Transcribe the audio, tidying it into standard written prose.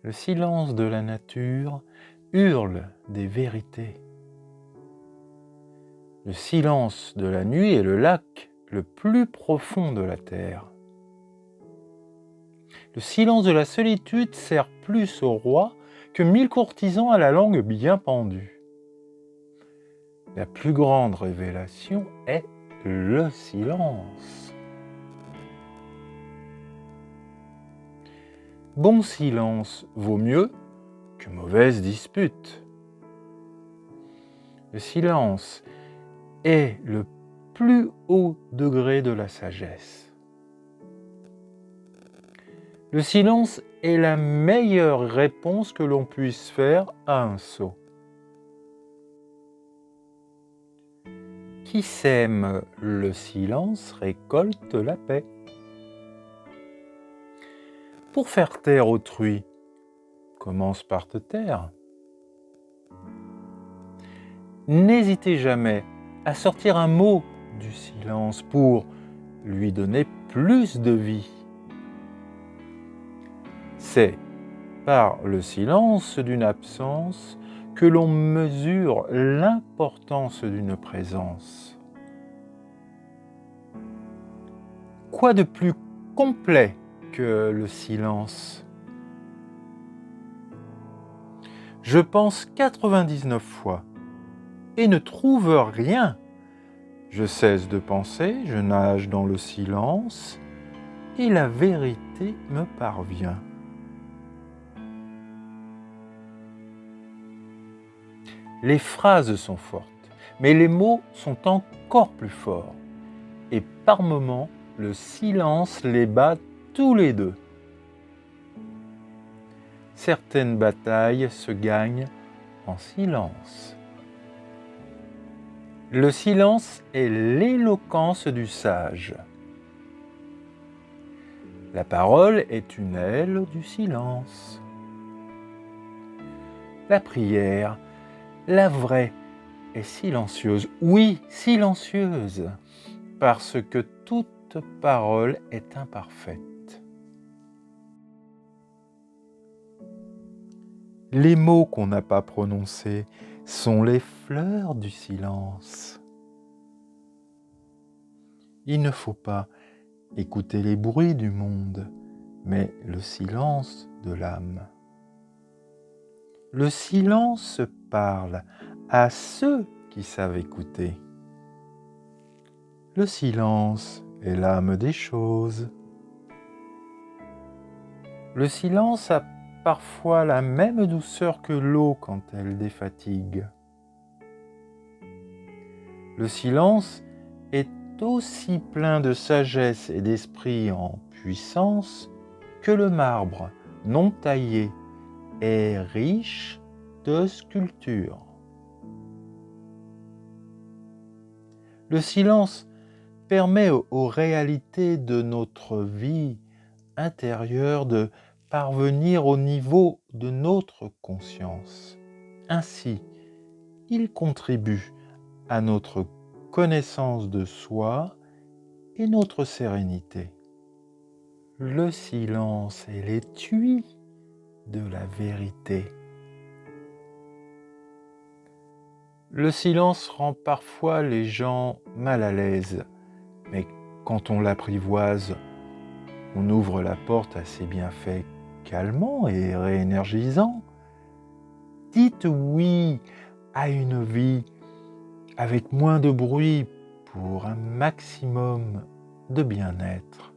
Le silence de la nature hurle des vérités. Le silence de la nuit est le lac le plus profond de la terre. Le silence de la solitude sert plus au roi que 1000 courtisans à la langue bien pendue. La plus grande révélation est le silence. Bon silence vaut mieux que mauvaise dispute. Le silence est le plus haut degré de la sagesse. Le silence est la meilleure réponse que l'on puisse faire à un sot. Qui sème le silence récolte la paix. Pour faire taire autrui, commence par te taire. N'hésitez jamais à sortir un mot du silence pour lui donner plus de vie. C'est par le silence d'une absence que l'on mesure l'importance d'une présence. Quoi de plus complet que le silence ? Je pense 99 fois et ne trouve rien. Je cesse de penser, je nage dans le silence et la vérité me parvient. Les phrases sont fortes, mais les mots sont encore plus forts. Et par moments, le silence les bat tous les deux. Certaines batailles se gagnent en silence. Le silence est l'éloquence du sage. La parole est une aile du silence. La prière, la vraie, est silencieuse. Oui, silencieuse, parce que toute parole est imparfaite. Les mots qu'on n'a pas prononcés sont les fleurs du silence. Il ne faut pas écouter les bruits du monde, mais le silence de l'âme. Le silence parle à ceux qui savent écouter. Le silence est l'âme des choses. Le silence a parfois la même douceur que l'eau quand elle défatigue. Le silence est aussi plein de sagesse et d'esprit en puissance que le marbre non taillé est riche de sculptures. Le silence permet aux réalités de notre vie intérieure de parvenir au niveau de notre conscience. Ainsi, il contribue à notre connaissance de soi et notre sérénité. Le silence est l'étui de la vérité. Le silence rend parfois les gens mal à l'aise, mais quand on l'apprivoise, on ouvre la porte à ses bienfaits calmants et réénergisants. Dites oui à une vie avec moins de bruit pour un maximum de bien-être.